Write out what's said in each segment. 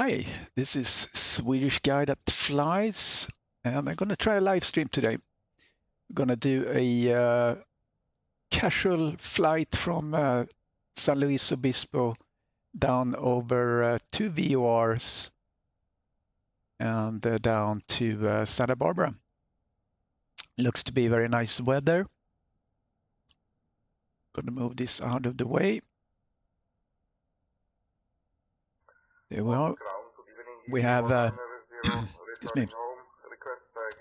Hi, this is Swedish guy that flies, and I'm going to try a live stream today. I'm going to do a casual flight from San Luis Obispo down over 2 VFRs and down to Santa Barbara. Looks to be very nice weather. Going to move this out of the way. There we are. We have excuse me,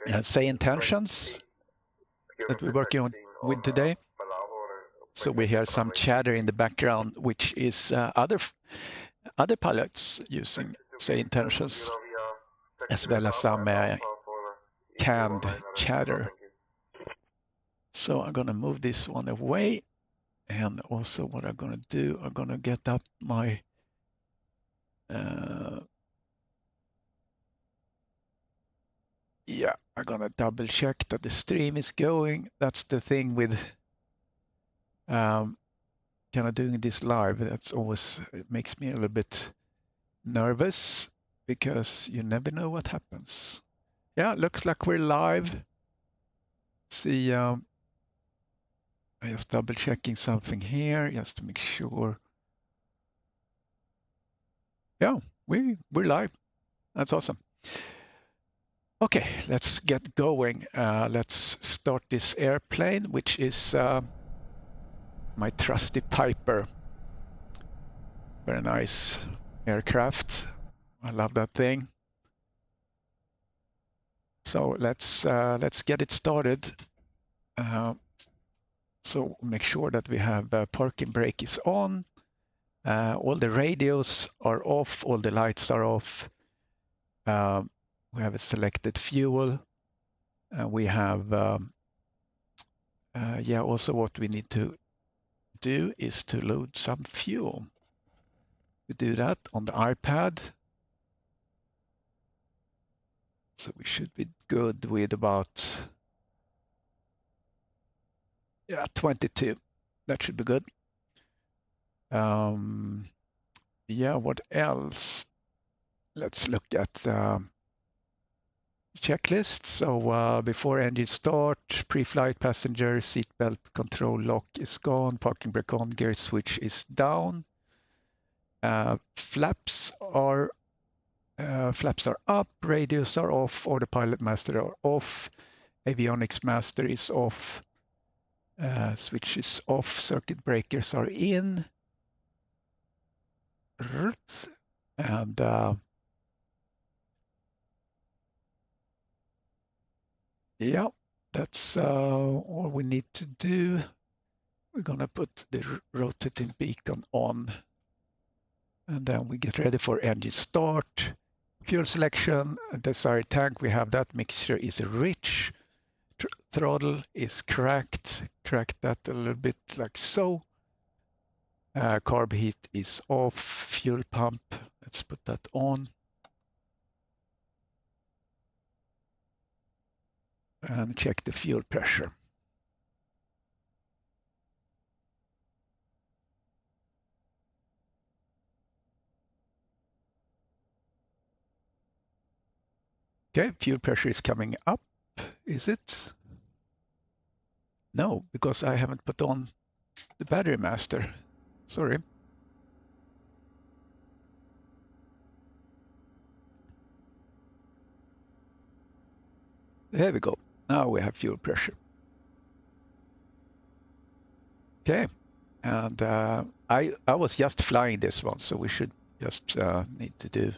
SayIntentions that we're working on with today. So we hear some chatter in the background, which is other pilots using SayIntentions, as well as some canned chatter. So I'm going to move this one away, and also what I'm going to do, I'm going to get up my yeah, I'm going to double check that the stream is going. That's the thing with kind of doing this live. That's always, it makes me a little bit nervous because you never know what happens. Yeah, looks like we're live. See, I'm just double checking something here just to make sure. Yeah, we're live. That's awesome. Okay, let's get going. Let's start this airplane, which is my trusty Piper. Very nice aircraft. I love that thing. So let's get it started. So make sure that we have parking brake is on. All the radios are off. All the lights are off. We have a selected fuel. We have yeah. Also, what we need to do is to load some fuel. We do that on the iPad. So we should be good with about 22. That should be good. Yeah, what else? Let's look at checklist. So before engine start, pre-flight passenger seatbelt control lock is gone, parking brake on, gear switch is down. Flaps are up, radios are off, autopilot master are off, avionics master is off, switch is off, circuit breakers are in, and yeah, that's all we need to do. We're gonna put the rotating beacon on, and then we get ready for engine start. Fuel selection, desired tank, we have that. Mixture is rich. Throttle is cracked. Crack that a little bit like so. Carb heat is off. Fuel pump, let's put that on. And check the fuel pressure. Okay, fuel pressure is coming up. Is it? No, because I haven't put on the battery master. Sorry. There we go. Now we have fuel pressure. Okay, and I was just flying this one, so we should just need to do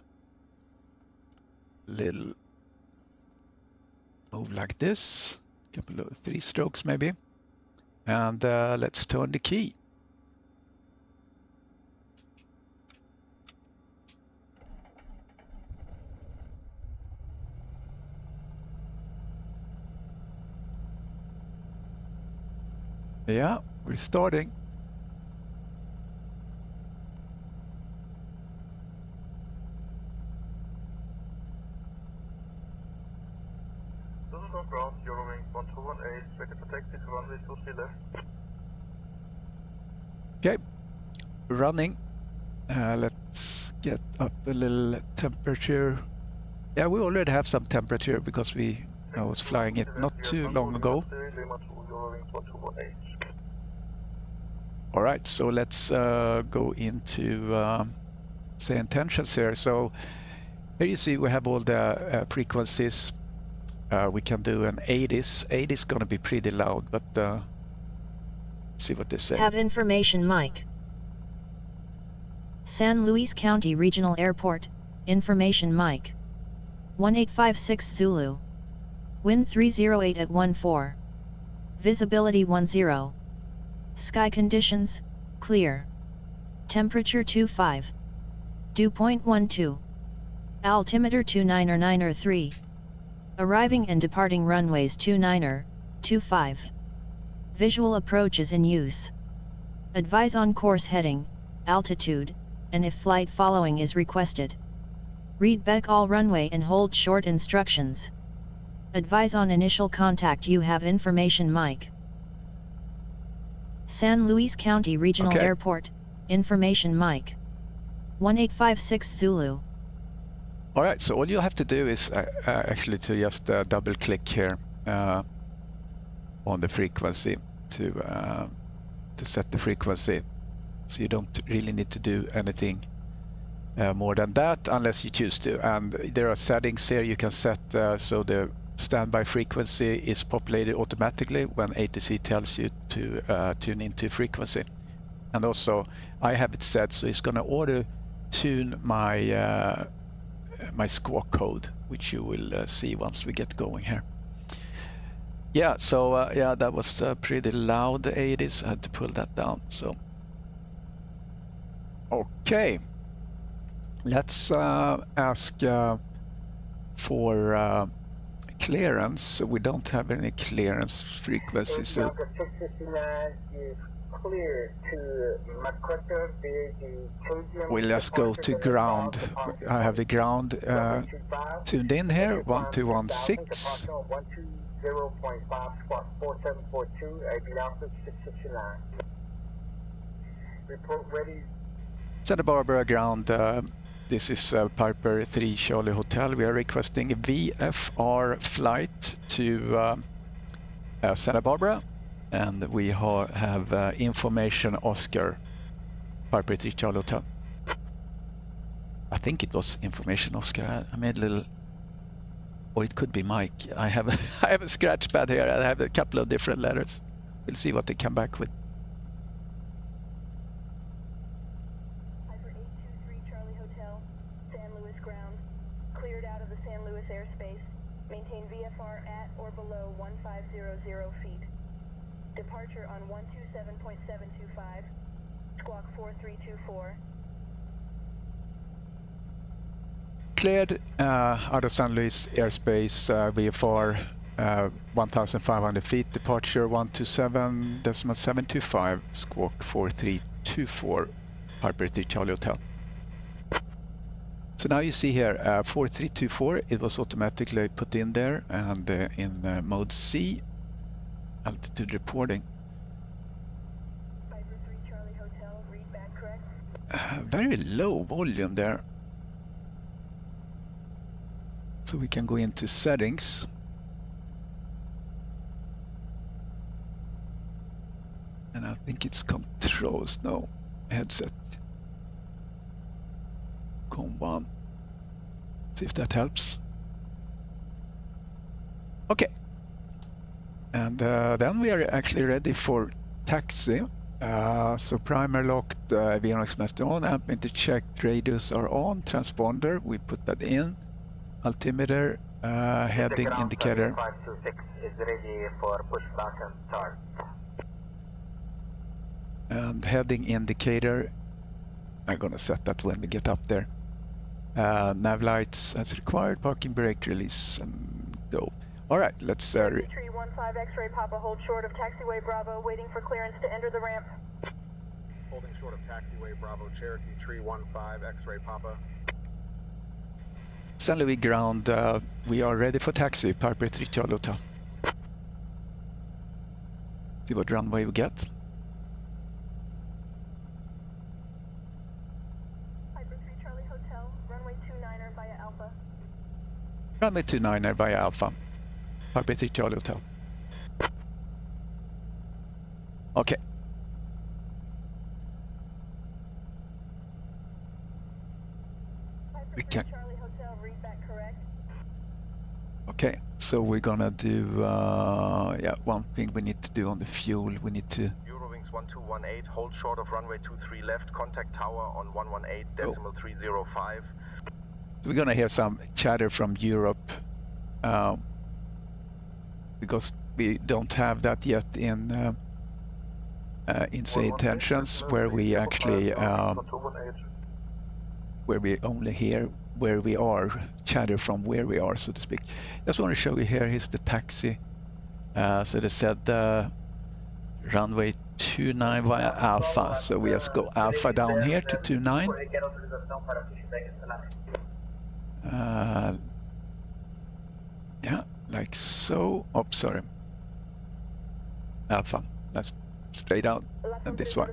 a little move like this, couple of 3 strokes maybe, and let's turn the key. Yeah, we're starting. Ground, Eurowing 1218, ready for taxi to runway 23 left. Okay, running. Let's get up a little temperature. Yeah, we already have some temperature because I was flying it not too long ago. All right, so let's go into SayIntentions here. So here you see we have all the frequencies. We can do an 80s. 80 is going to be pretty loud, but see what they say. Have information mic. San Luis County Regional Airport, information mic. 1856 Zulu. Wind 308 at 14. Visibility 10. Sky conditions, clear. Temperature 25. Dew point 12. Altimeter 29093. Arriving and departing runways 2925. Visual approach is in use. Advise on course heading, altitude, and if flight following is requested. Read back all runway and hold short instructions. Advise on initial contact. You have information mic. San Luis County Regional Airport, information mic. 1856 Zulu. All right, so all you have to do is actually to just double click here on the frequency to set the frequency. So you don't really need to do anything more than that unless you choose to. And there are settings here you can set so the standby frequency is populated automatically when ATC tells you to tune into frequency. And also I have it set so it's going to auto tune my my squawk code, which you will see once we get going here. Yeah, so yeah, that was pretty loud, the 80s. I had to pull that down. So okay, let's ask for clearance. We don't have any clearance frequency, so clear to we'll just go to ground. I have the ground tuned in here, 1216. 0.5 669. Report ready. Santa Barbara ground. This is Piper 3 Charlie Hotel. We are requesting a VFR flight to Santa Barbara, and we have information Oscar, Piper 3 Charlie Hotel. I think it was information Oscar. I made a little, or it could be Mike. I have a scratch pad here. I have a couple of different letters. We'll see what they come back with. Piper 823 Charlie Hotel, San Luis ground, cleared out of the San Luis airspace. Maintain VFR at or below 1500 feet. Departure on 127.725, squawk 4324. Cleared out of San Luis airspace, VFR 1,500 feet, departure 127.725, squawk 4324, Piper 3 Charlie Hotel. So now you see here 4324, it was automatically put in there, and in mode C, altitude reporting. Piper 3 Charlie Hotel, read back correct. Very low volume there. So we can go into settings. And I think it's controls. No, headset. Com1. See if that helps. Okay. And then we are actually ready for taxi. So primer locked, avionics master on, amp checked, radios are on, transponder, we put that in. Altimeter, heading indicator. 526 is ready for pushback and start. And heading indicator, I'm gonna set that when we get up there. Nav lights as required, parking brake release, and go. All right, let's. Tree 15 X-ray Papa, hold short of taxiway Bravo, waiting for clearance to enter the ramp. Holding short of taxiway Bravo, Cherokee Tree 15 X-ray Papa. San Luis ground, we are ready for taxi, Piper 3 Charlie Hotel. See what runway we get. Piper 3 Charlie runway 29er via Alpha. Runway 29er via Alpha. Piper 3 Charlie Hotel. Okay. Piper We 3 can. Charlie Hotel, read that correct? Okay, so we're gonna do yeah, one thing we need to do on the fuel. We need to Eurowings 1218, hold short of runway 23 left, contact tower on 118.305. we're gonna hear some chatter from Europe because we don't have that yet in SayIntentions, where we actually where we only hear where we are, chatter from where we are, so to speak. Just want to show you here. Here's the taxi. So they said runway 29 via Alpha. So we just go Alpha down here to 29. Yeah, like so. Oh, sorry. Alpha. That's straight out. And this one.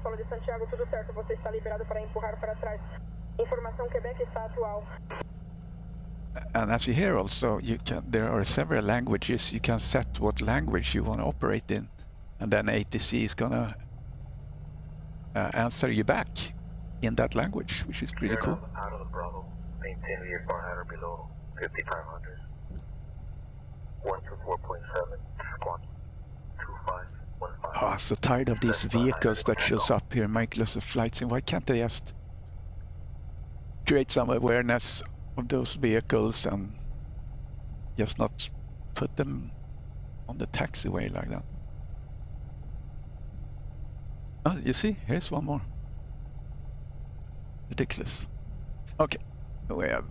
Solo de Santiago, tudo certo. Você está liberado para empurrar para trás. Informação Quebec está atual. And as you hear also, there are several languages. You can set what language you want to operate in, and then ATC is gonna answer you back in that language, which is pretty cool. Out of the Bravo, maintain VFR at or below 5500. 124.7, squawk 2515. Oh, I'm so tired of these vehicles that shows up here, make lots of flights, and why can't they just create some awareness of those vehicles and just not put them on the taxiway like that? Oh, you see, here's one more. Ridiculous. Okay, we have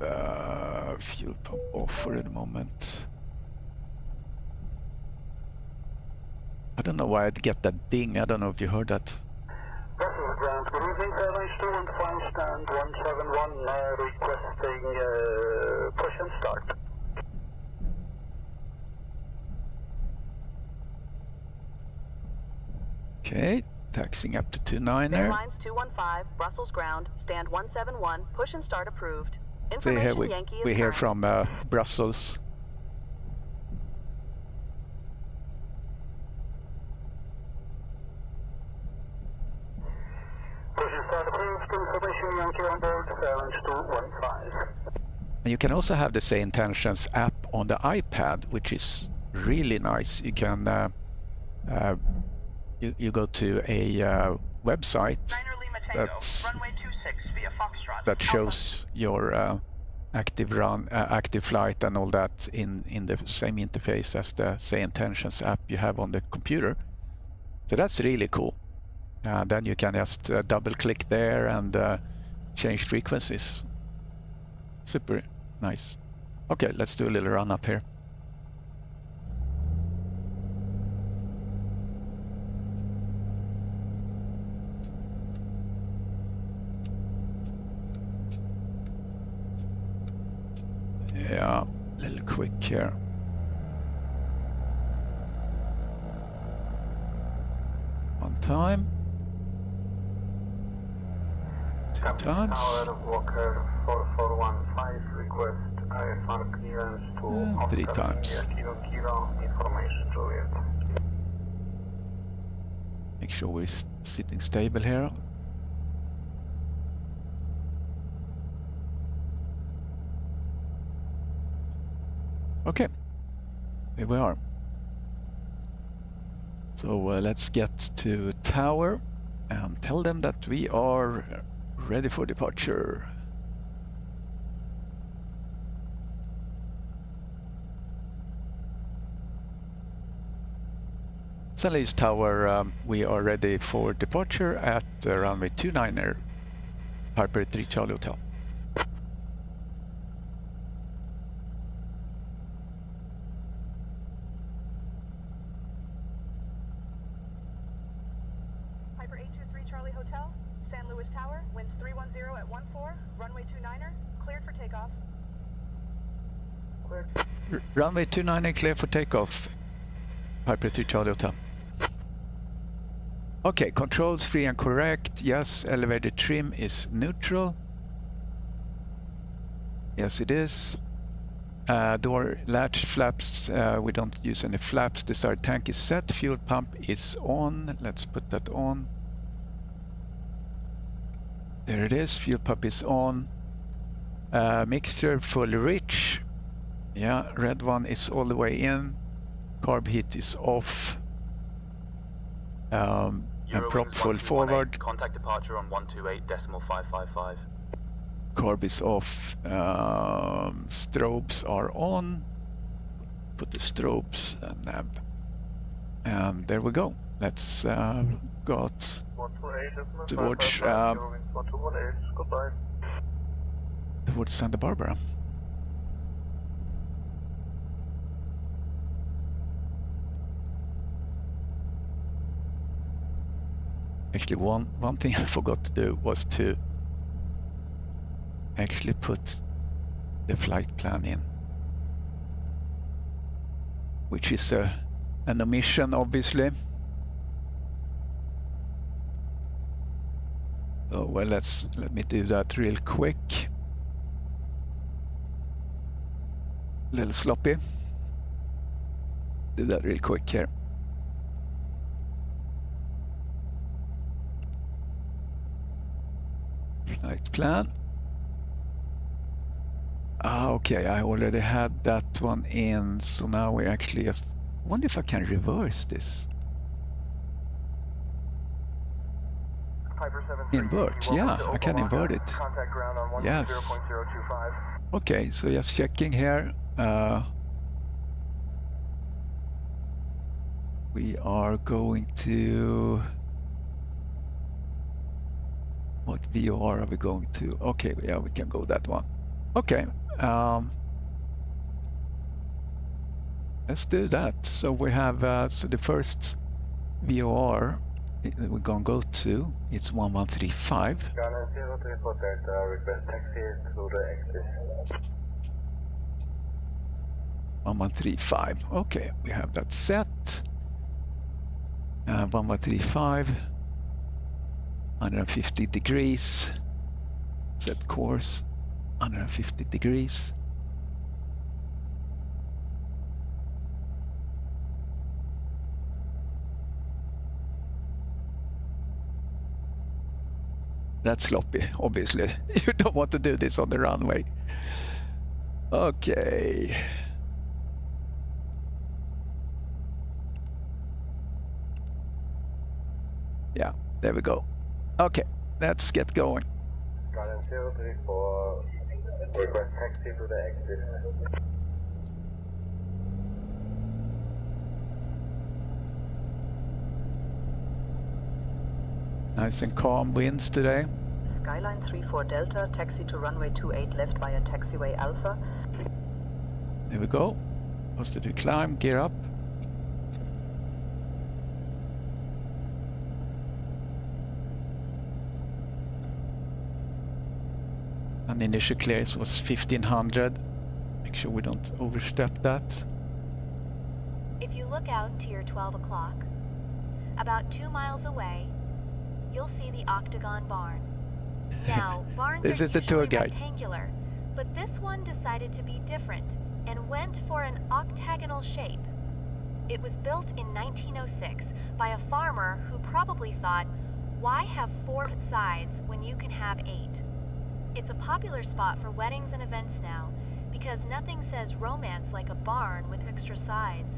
fuel pump off for the moment. I don't know why I'd get that ding. I don't know if you heard that. Brussels ground, good evening, Airlines 215, stand 171, requesting push and start. Okay, taxiing up to 29er. Airlines 215, Brussels ground, stand 171, push and start approved. So here Information Yankee is we hear current. from Brussels. Push and start approved, information Yankee on board, Airlines 215. And you can also have the SayIntentions app on the iPad, which is really nice. You can you go to a website that shows your active flight and all that in the same interface as the SayIntentions app you have on the computer. So that's really cool. Then you can just double click there and change frequencies. Super nice. Okay, let's do a little run up here. Yeah, a little quick here. On time. 2 times. Tower Walker 4415, request IFR clearance to 3 times. Kilo Kilo, information Juliet. Make sure we're sitting stable here. Okay, here we are. So let's get to tower and tell them that we are ready for departure. St. Louis Tower, we are ready for departure at runway 29er, Piper 3 Charlie Hotel. Piper 823 Charlie Hotel, San Luis Tower, winds 310 at 14, runway 29er, cleared for takeoff. Runway 29er clear for takeoff, Piper 3 Charlie Hotel. Okay, controls free and correct. Yes, elevator trim is neutral. Yes, it is. Door latch flaps, we don't use any flaps. Desired tank is set. Fuel pump is on. Let's put that on. There it is. Fuel pump is on. Mixture fully rich. Yeah, red one is all the way in. Carb heat is off. And prop full forward. Contact departure on 128.555. Carb is off. Strobes are on. Put the strobes and there we go. Let's go out towards towards Santa Barbara. Actually, one thing I forgot to do was to actually put the flight plan in, which is an omission, obviously. Oh well, let me do that real quick. A little sloppy. Do that real quick here. Flight plan. Okay, I already had that one in, so now we actually just wonder if I can reverse this. Invert, yeah, I can invert it. Yes. Okay, so just checking here. We are going to... What VOR are we going to? Okay, yeah, we can go that one. Okay, let's do that. So we have, so the first VOR we're gonna go to, it's 1135. Ghana 034 Delta, request taxi to the exit. 1135, okay, we have that set. 1135, 150 degrees, set course, 150 degrees. That's sloppy, obviously. You don't want to do this on the runway. Okay. Yeah, there we go. Okay, let's get going. Ghana 034, request taxi to the exit. Nice and calm winds today. Skyline 34 Delta, taxi to runway 28 left via taxiway Alpha. There we go. Positive climb, gear up. And the initial clearance was 1500. Make sure we don't overstep that. If you look out to your 12 o'clock, about 2 miles away, you'll see the Octagon Barn. Now, barns This are is the tour usually guide. rectangular, but this one decided to be different and went for an octagonal shape. It was built in 1906 by a farmer who probably thought, why have 4 sides when you can have 8? It's a popular spot for weddings and events now, because nothing says romance like a barn with extra sides.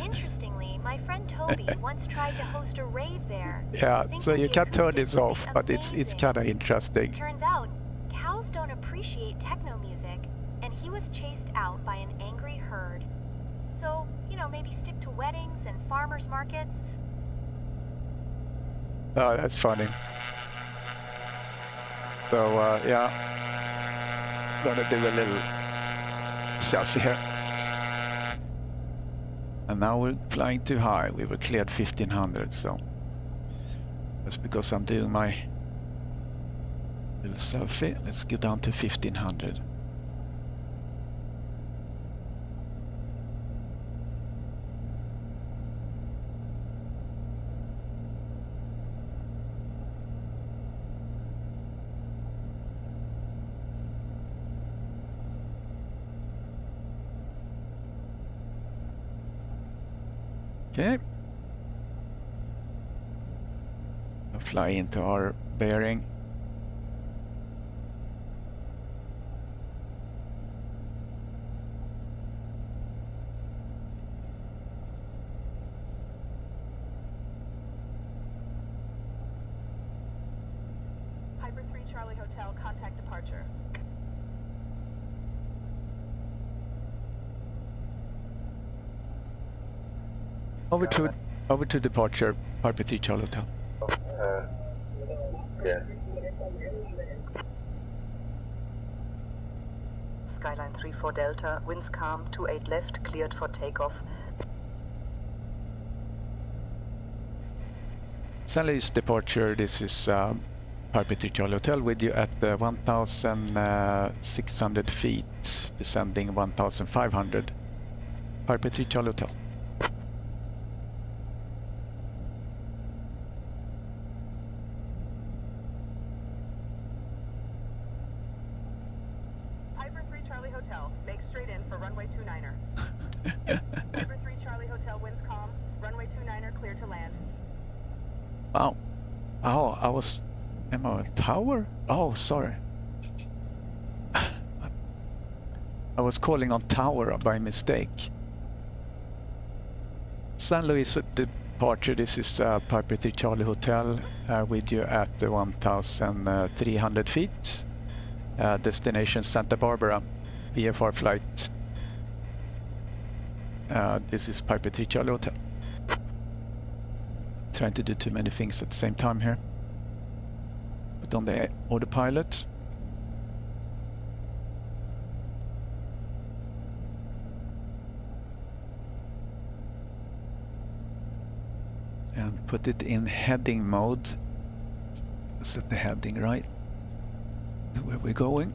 Interestingly, my friend Toby once tried to host a rave there. Yeah, Think so that you the can turn acoustics this would off, be but it's amazing. kind of interesting. Turns out, cows don't appreciate techno music, and he was chased out by an angry herd. So, you know, maybe stick to weddings and farmers markets. Oh, that's funny. So, yeah, gonna do a little selfie here. And now we're flying too high. We were cleared 1500, so that's because I'm doing my little selfie. Let's go down to 1500. Okay. I'll fly into our bearing. Piper 3 Charlie Hotel, contact departure. Over to departure, Piper 3 Charlie Hotel. Yeah. Skyline 34 Delta, winds calm, 28 left, cleared for takeoff. San Luis departure, this is Piper 3 Charlie Hotel with you at 1,600 feet, descending 1,500. Piper 3 Charlie Hotel. Piper 3 Charlie Hotel, make straight in for runway 29er. Piper 3 Charlie Hotel, winds calm, runway 29er, clear to land. Wow. Oh, am I on tower? Oh, sorry. I was calling on tower by mistake. San Luis departure, this is Piper 3 Charlie Hotel with you at 1,300 feet. Destination Santa Barbara, VFR flight. This is Piper 3 Charlie Hotel. Trying to do too many things at the same time here. Put on the autopilot. And put it in heading mode. Set the heading right. Where we're going.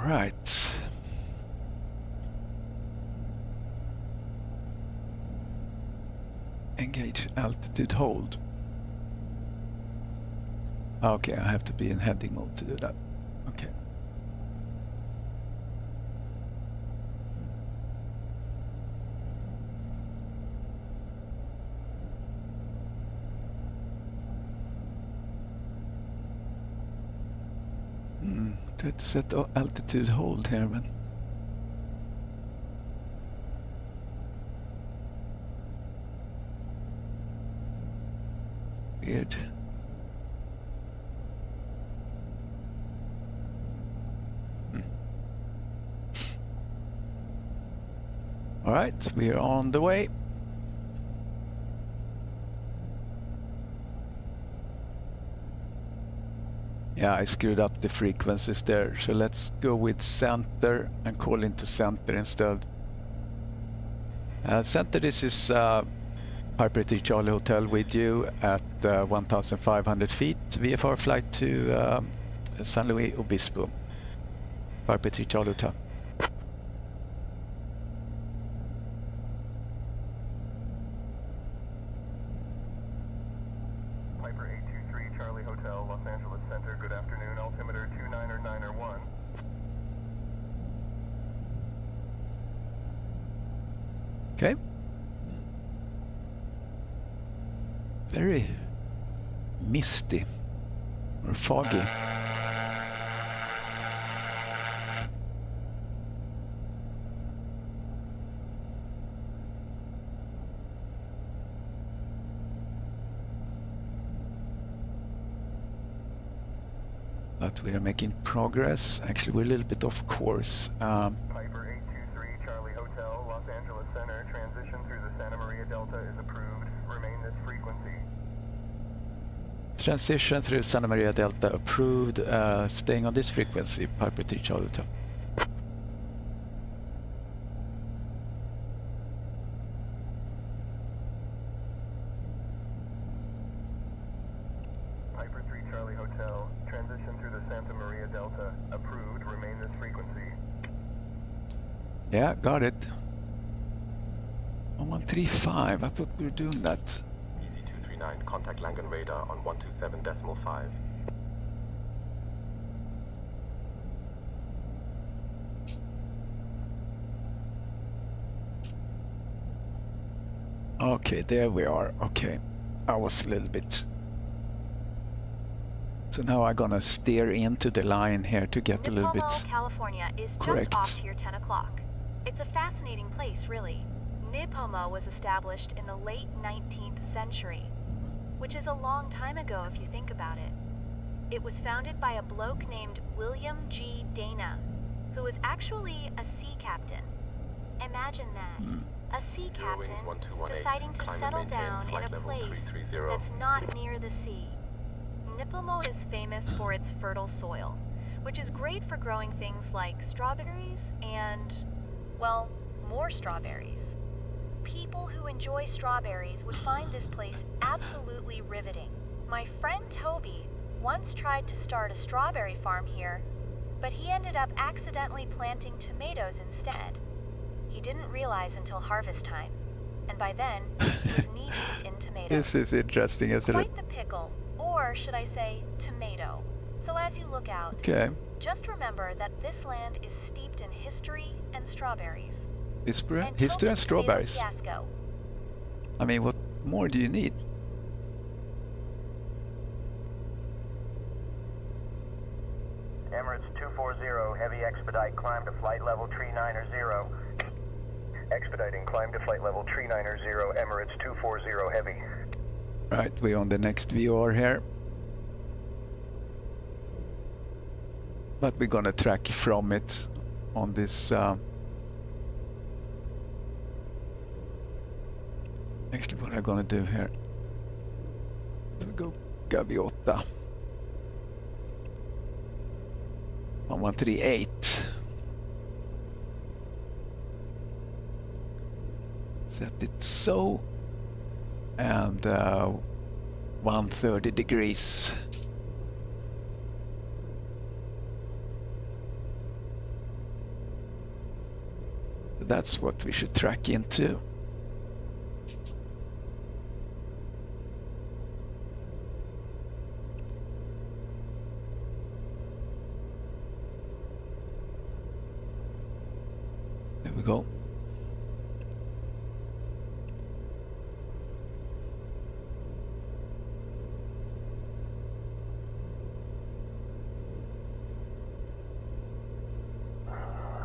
Right. Engage altitude hold. Okay, I have to be in heading mode to do that. Okay. Try to set the altitude hold here, man. Weird. All right, we are on the way. Yeah, I screwed up the frequencies there, so let's go with center and call into center instead. Center, this is Piper 3 Charlie Hotel with you at 1,500 feet. VFR flight to San Luis Obispo. Piper 3 Charlie Hotel. Piper 823 Charlie Hotel, Los Angeles Center. Good afternoon. Altimeter 299er1. Okay. Very misty or foggy. But we are making progress. Actually, we're a little bit off course. Piper 823 Charlie Hotel, Los Angeles Center. Transition through the Santa Maria Delta is approved. Remain this frequency Transition through Santa Maria Delta approved. Staying on this frequency, Piper 3 Charlie Hotel. Piper 3 Charlie Hotel, transition through the Santa Maria Delta, approved, remain this frequency. Yeah, got it. 1135, I thought we were doing that. Easy 239, contact Langan radar on 127.5. Okay, there we are. Okay, I was a little bit. So now I'm gonna steer into the line here to get a little bit California is correct. just off to your 10 o'clock. It's a fascinating place, really. Nipomo was established in the late 19th century, which is a long time ago if you think about it. It was founded by a bloke named William G. Dana, who was actually a sea captain. Imagine that. A sea captain deciding to settle down in a place that's not near the sea. Nipomo is famous for its fertile soil, which is great for growing things like strawberries and, well, more strawberries. People who enjoy strawberries would find this place absolutely riveting. My friend Toby once tried to start a strawberry farm here, but he ended up accidentally planting tomatoes instead. He didn't realize until harvest time, and by then, he was knee-deep in tomatoes. This is interesting, isn't it? Quite the pickle, or should I say, tomato. So as you look out, Okay. just remember that this land is steeped in history and strawberries. History and total strawberries. tomato fiasco. I mean, what more do you need? Emirates 240, heavy expedite, climb to flight level 390. Expediting, climb to flight level 390, Emirates 240 heavy. Right, we're on the next VR here. But we're gonna track from it on this actually what I'm gonna do here. We'll go Gaviota 1138. Set it so, and 130 degrees. That's what we should track into. There we go.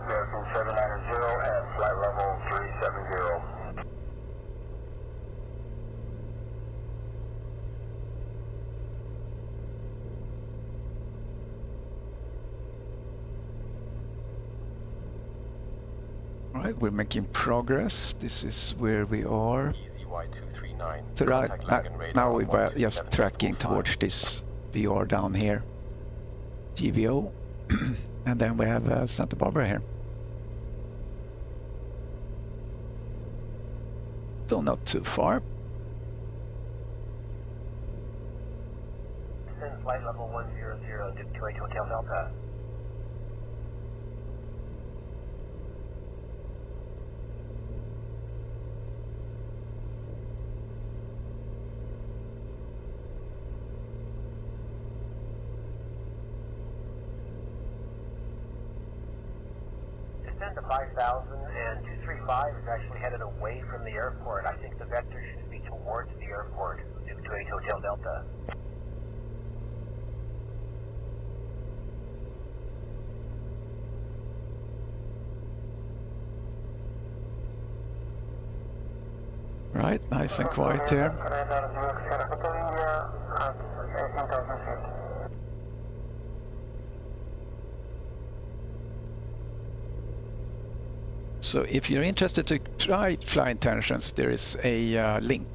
American 790 at flight level 370. All right, we're making progress. This is where we are. Easy Y239. So right, Contact Langan radar now on we're just 127.5. tracking towards this VR down here. GVO. And then we have Santa Barbara here. Still not too far. Descend flight level 100, Duke 28 Hotel Delta. Descend to 5,000 and 235 is actually headed away from the airport. I think the vector should be towards the airport, Duke 28 Hotel Delta. Right, nice and quiet here. So if you're interested to try SayIntentions, there is a link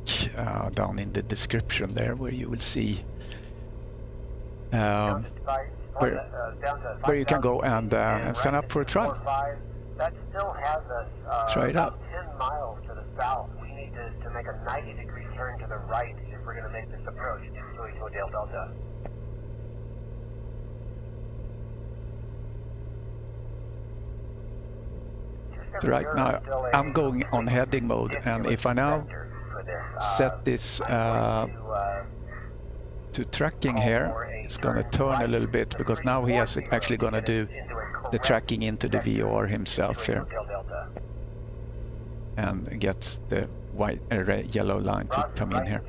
down in the description there where you will see where you can go and sign up for a trial. That still has us Try it out. about 10 miles to the south. We need to make a 90-degree turn to the right if we're going to make this approach to Hotel Delta. So right now I'm going on heading mode, and if I now set this to tracking here, it's going to turn a little bit, because now he is actually going to do the tracking into the VFR himself here and get the white yellow line to come in here.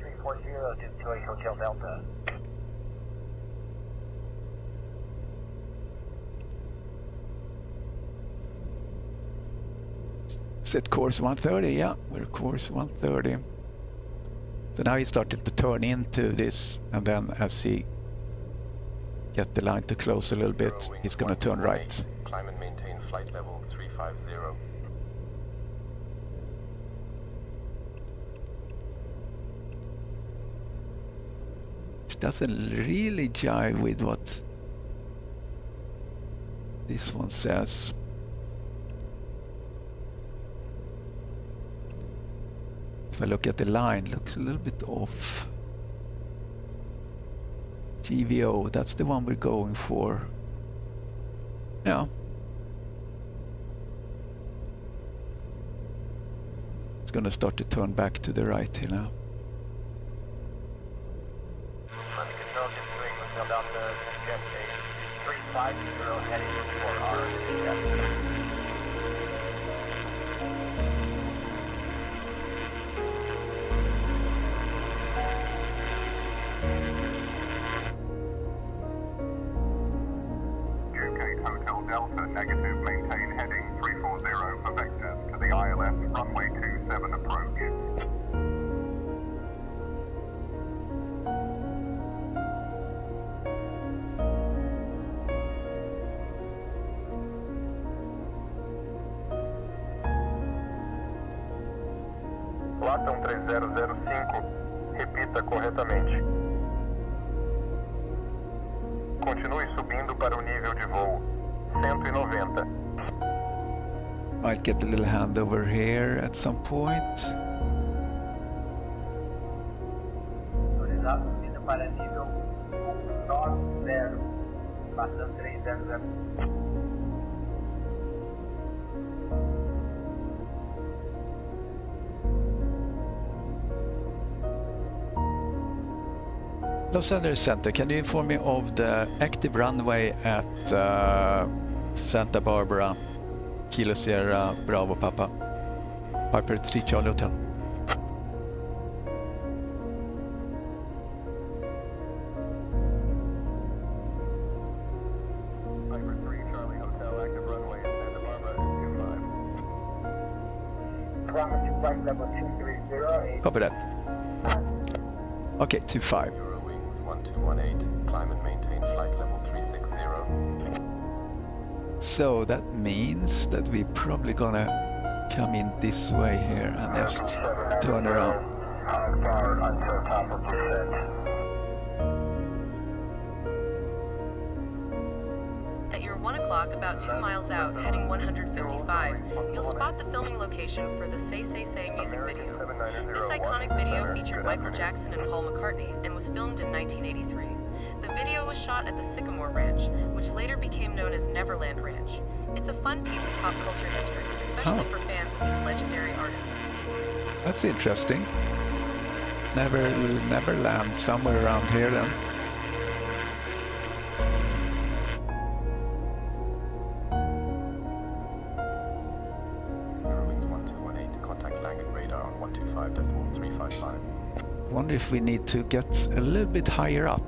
Set course 130, yeah, we're course 130. So now he started to turn into this, and then as he get the line to close a little bit, he's going to turn right. Climb and maintain flight level 350. Which doesn't really jive with what this one says. If I look at the line, looks a little bit off. GVO, that's the one we're going for. Yeah. It's gonna start to turn back to the right here now. Control just about the 350 heading for our Delta negative, maintain heading 340 for vectors to the ILS runway 27 approach. Latam 3005, repita corretamente. Continue subindo para o nível de voo. 190. Might get a little handover here at some point. Autorizado subindo para nível 190, passando 300. Los Angeles Center, can you inform me of the active runway at Santa Barbara, Kilo Sierra, Bravo Papa, Piper 3 Charlie Hotel? Piper 3 Charlie Hotel, active runway at Santa Barbara, 25. Promise to flight level 230. Copy that. Okay, 25. 1218, climb and maintain flight level 360. So that means that we're probably gonna come in this way here and just turn around. At your 1 o'clock, about 2 miles out, heading 155, you'll spot the filming location for the Say music video. This iconic video featured Michael Jackson and Paul McCartney and was filmed in 1983. The video was shot at the Sycamore Ranch, which later became known as Neverland Ranch. It's a fun piece of pop culture history, especially for fans of these legendary artists. That's interesting. Neverland, somewhere around here then. Wonder if we need to get a little bit higher up.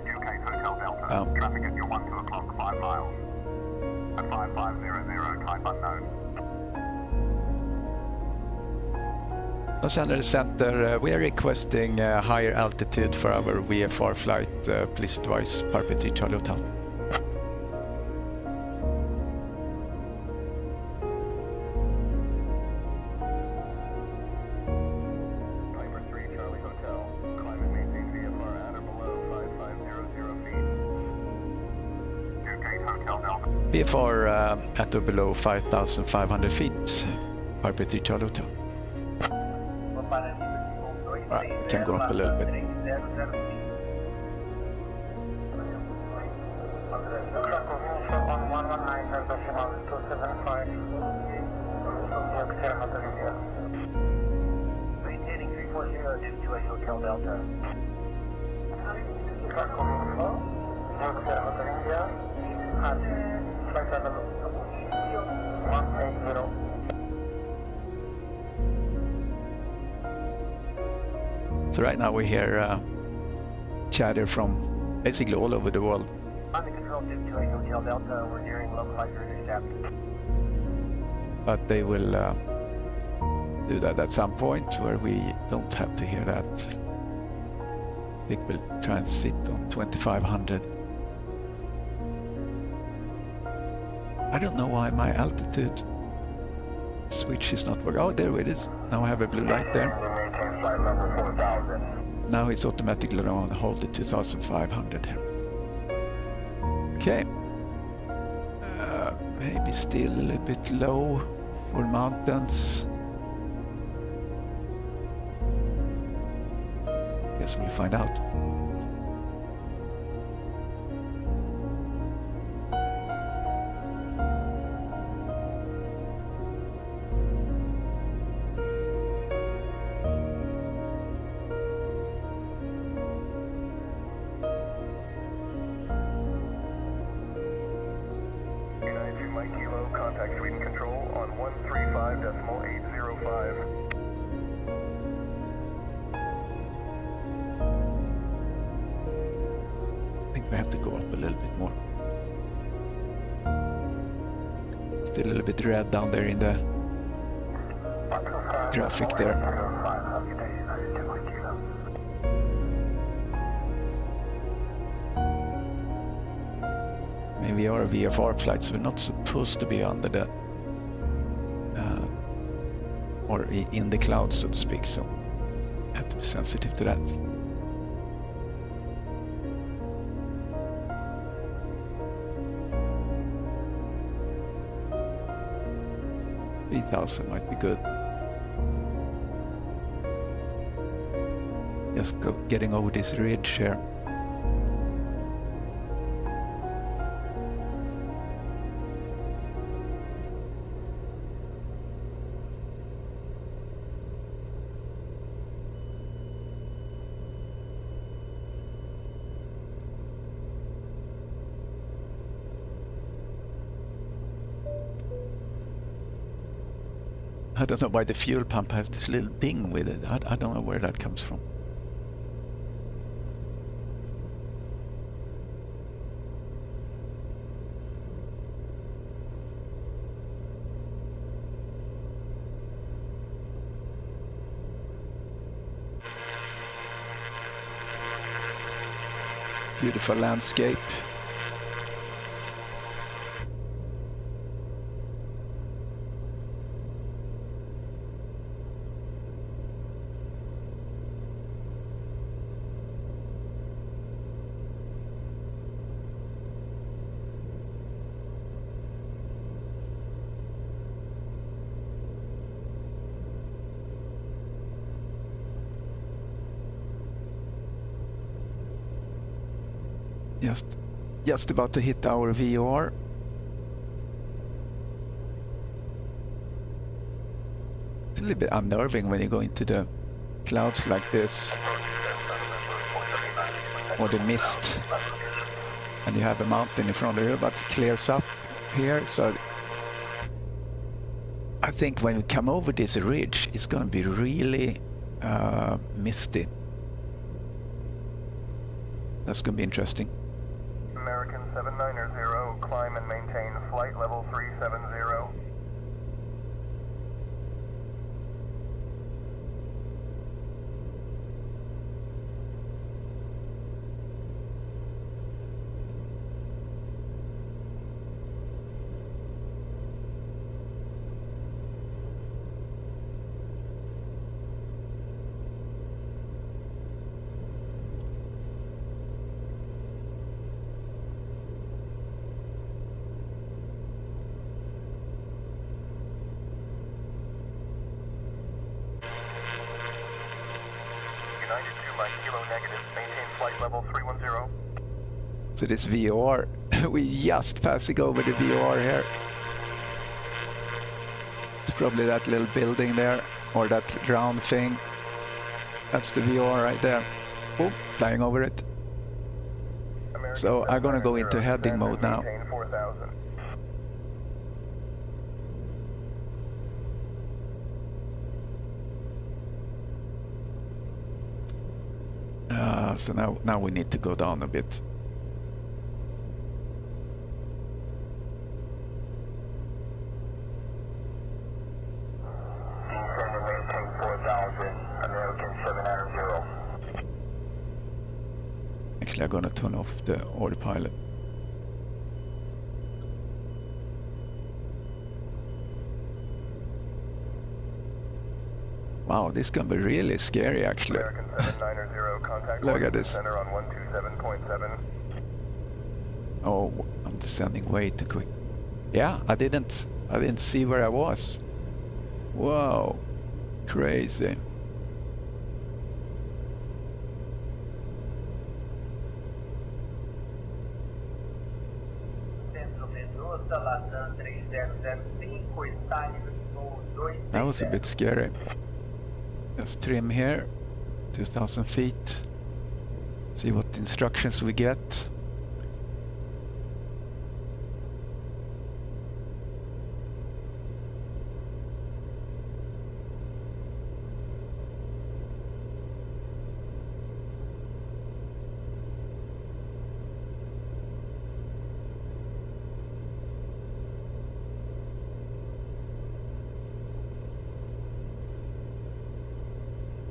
UK Hotel Delta, traffic at your 1 2 o'clock, 5 miles. At 5500, type unknown. Los Angeles Center, we are requesting higher altitude for our VFR flight. Please advise Piper 3 Charlie Hotel. VFR at or below 5,500 feet. Piper 3 Charlie Hotel. Right, we can go up a little bit. Maintaining 340 to Hotel Delta. So right now we hear chatter from basically all over the world. On the control tube to Hotel Delta, we're nearing localizer intercept. But they will do that at some point where we don't have to hear that. I think we'll try and sit on 2500. I don't know why my altitude switch is not working. Oh, there it is. Now I have a blue light there. Now it's automatically on hold at 2500 here. Okay. Maybe still a little bit low for mountains. Guess we'll find out. Contact Sweden Control on 135.805. I think we have to go up a little bit more. Still a little bit red down there in the graphic there. Maybe our VFR flights were not supposed to be under the or in the clouds, so to speak, so I have to be sensitive to that. $3,000 might be good. Just getting over this ridge here. I don't know why the fuel pump has this little ding with it. I don't know where that comes from. Beautiful landscape. Just about to hit our VOR. It's a little bit unnerving when you go into the clouds like this, or the mist, and you have a mountain in front of you, but it clears up here. So I think when we come over this ridge, it's going to be really misty. That's going to be interesting. American 790, climb and maintain flight level 370. Mike Kilo negative. Maintain flight level 310. So this VFR, we just passing over the VFR here. It's probably that little building there, or that round thing. That's the VFR right there. Boom, flying over it. So I'm gonna go into heading mode now. So now we need to go down a bit. Actually, I'm gonna turn off the autopilot. Wow, this can be really scary actually. Look at this. Oh, I'm descending way too quick. Yeah, I didn't see where I was. Wow, crazy. That was a bit scary. Let's trim here, 2,000 feet. See what instructions we get.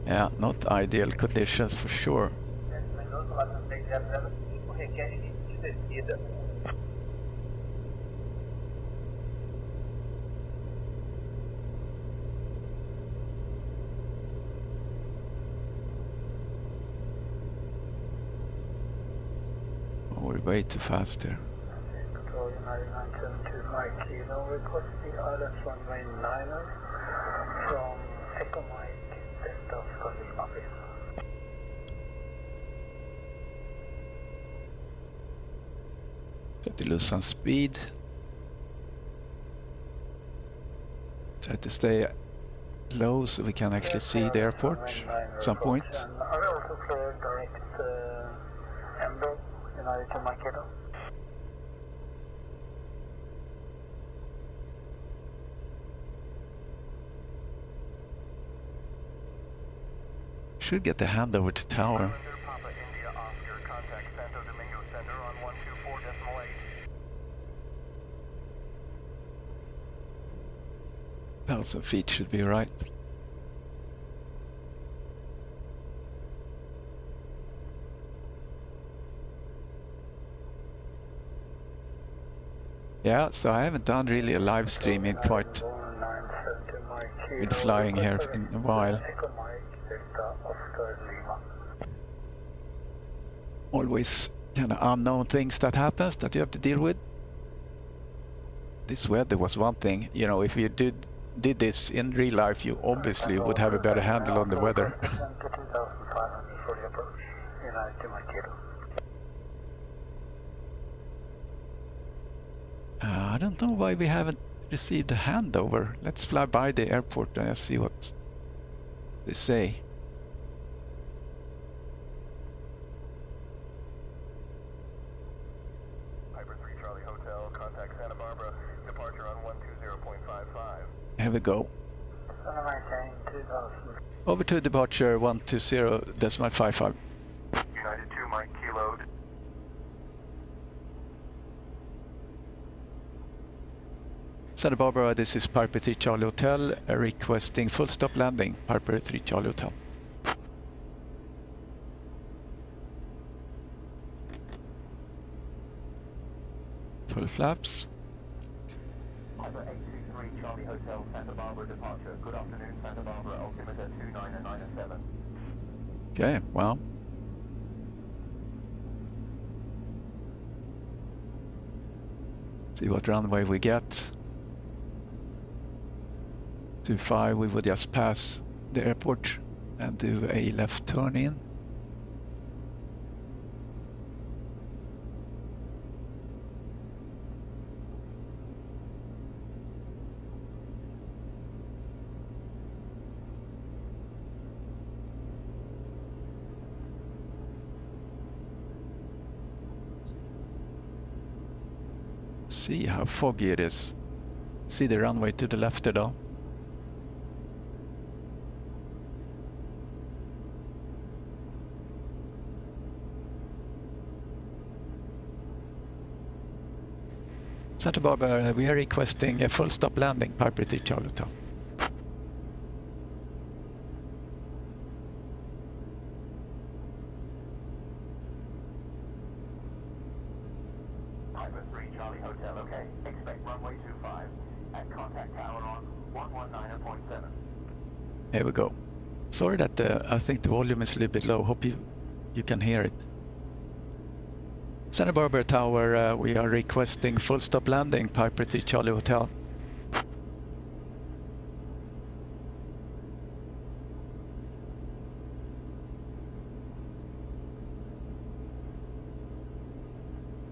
Yeah, not ideal conditions for sure. Oh, we're way too fast here. Control 997 Mike Kilo, request the ILS runway 9er from Echo Mike. Try to lose some speed. Try to stay low so we can actually see the airport at some point. Are we also clear direct Ember, United to Mike Kilo? Should get the handover to tower. Papa India Oscar, contact Santo Domingo Center on 124.8. 1,000 feet should be right. Yeah, so I haven't done really a live stream in quite with flying here in a while. Always kind of unknown things that happens that you have to deal with. This weather was one thing, you know, if you did this in real life, you obviously would have a better handle on the weather. I don't know why we haven't received a handover. Let's fly by the airport and see what they say. Here we go. Over to departure 120.55. United 2 Mike Kilo. Santa Barbara, this is Piper 3 Charlie Hotel, requesting full stop landing, Piper 3 Charlie Hotel. Full flaps. Piper 823 Charlie Hotel, Santa Barbara departure. Good afternoon, Santa Barbara, altimeter 29997. Okay, well. See what runway we get. 25, we would just pass the airport and do a left turn in. see how foggy it is. See the runway to the left there though. Santa Barbara, we are requesting a full stop landing, Piper 3 Charlie Hotel. Piper 3 Charlie Hotel, okay. Expect runway 25 at contact tower on 119.7. Here we go. Sorry that I think the volume is a little bit low. Hope you can hear it. Santa Barbara Tower, we are requesting full stop landing, Piper 3 Charlie Hotel.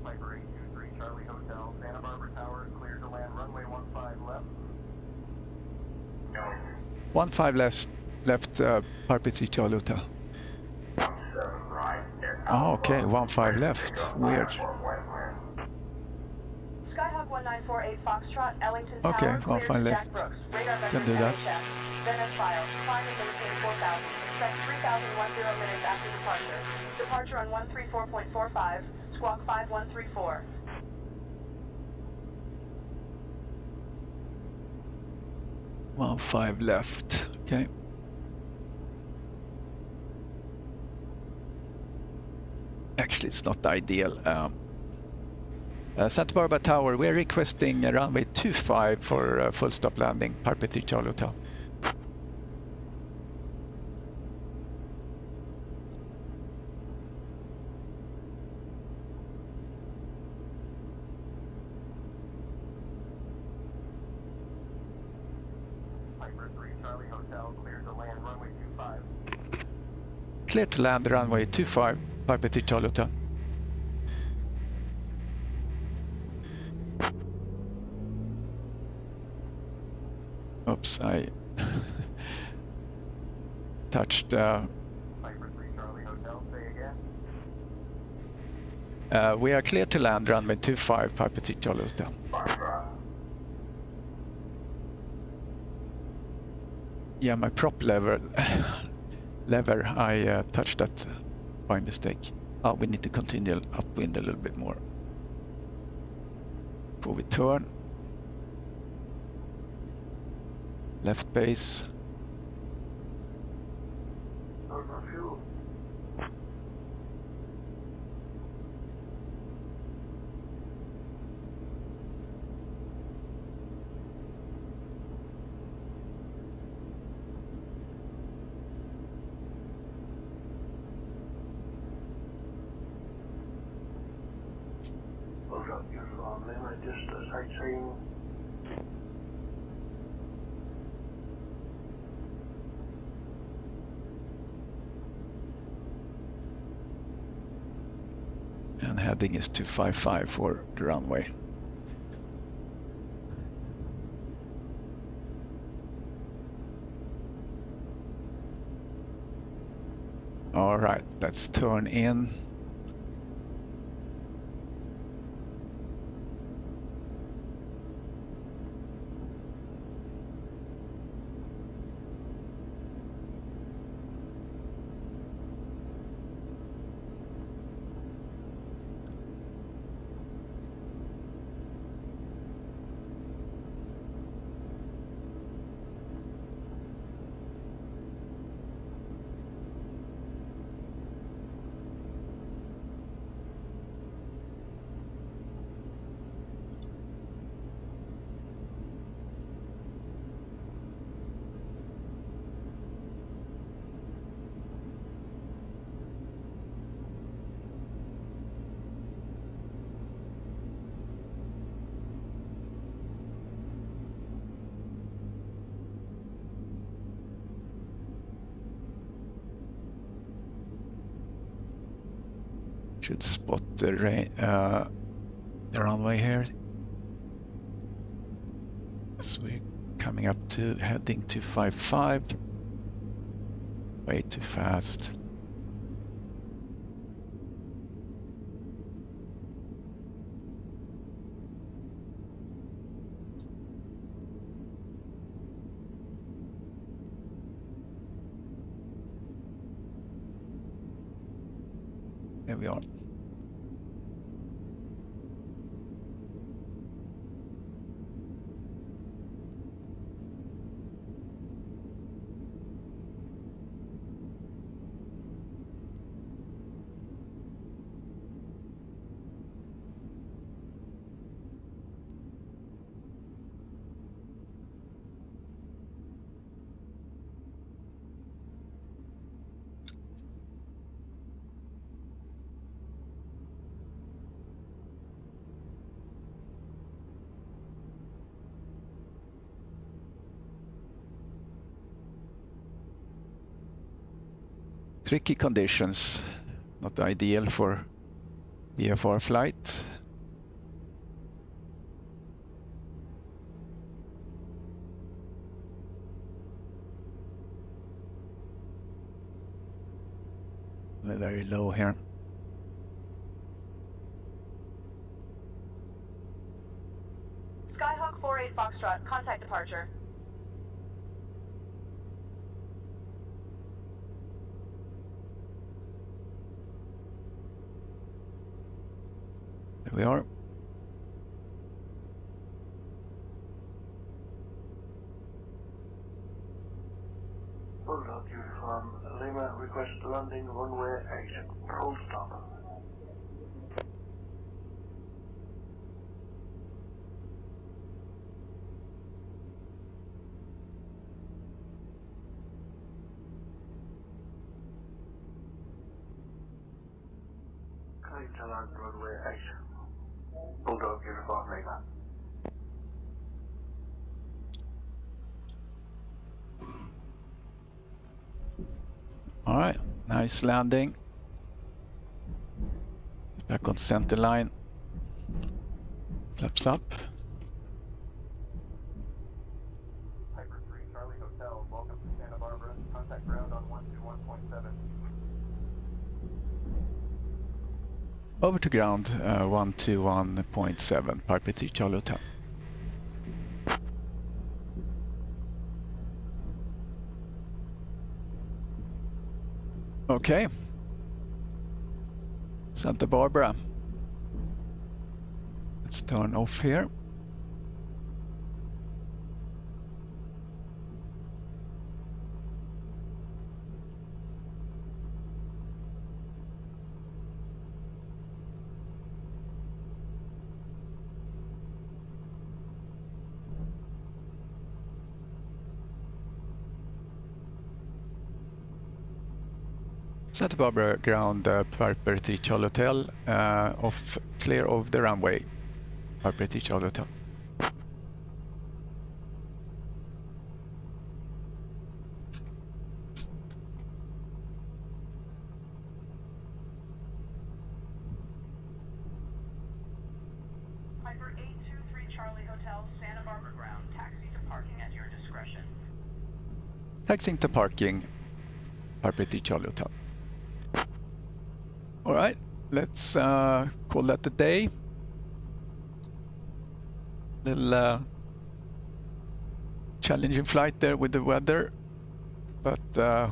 Piper 823 Charlie Hotel, Santa Barbara Tower, clear to land runway 15 left. 15 left, Piper 3 Charlie Hotel. Oh, okay, 15 left. Weird. Skyhawk 1948 Foxtrot, Ellington Okay, Tower, 15 left. Can do that. Then as filed, climb and maintain 4,000. Expect 3,010 minutes after departure. Departure on 134.45, squawk 5134. Well, 5 left. Okay. Actually, it's not ideal. Santa Barbara Tower, we're requesting a runway 25 for full stop landing, Piper 3 Charlie Hotel. Piper 3 Charlie Hotel, clear to land runway 25. Clear to land runway 25, Piper 3 Charlie Hotel. Oops, I touched. Piper 3 Charlie Hotel, say again. We are clear to land runway 25, Piper 3 Charlie Hotel. Yeah, my prop lever, I touched that by mistake. Oh, we need to continue upwind a little bit more before we turn. Left base. Just sightseeing. And heading is 255 for the runway. All right, let's turn in. Should spot the runway here. So we're coming up to heading 255. Way too fast. There we are. Tricky conditions, not ideal for VFR flight. We're very low here. Skyhawk 48 Foxtrot, contact departure. There we are. Bulldog Uniform Lima, request landing runway 8. Full stop. Clear to land runway 8. Bulldog Uniform Lima. All right, nice landing. Back on center line. Flaps up. Piper 3 Charlie Hotel, welcome to Santa Barbara. Contact ground on 121.7. Over to ground, 121.7, Piper 3 Charlie Hotel. Okay. Santa Barbara. Let's turn off here. Santa Barbara ground, Piper 3 Charlie Hotel, off clear of the runway, Piper 3 Charlie Hotel. Piper 823 Charlie Hotel, Santa Barbara ground, taxi to parking at your discretion. Taxiing to parking, Piper 3 Charlie Hotel. All right, let's call that a day. Little challenging flight there with the weather, but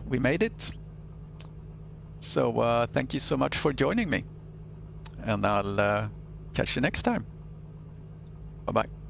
we made it. So thank you so much for joining me, and I'll catch you next time. Bye-bye.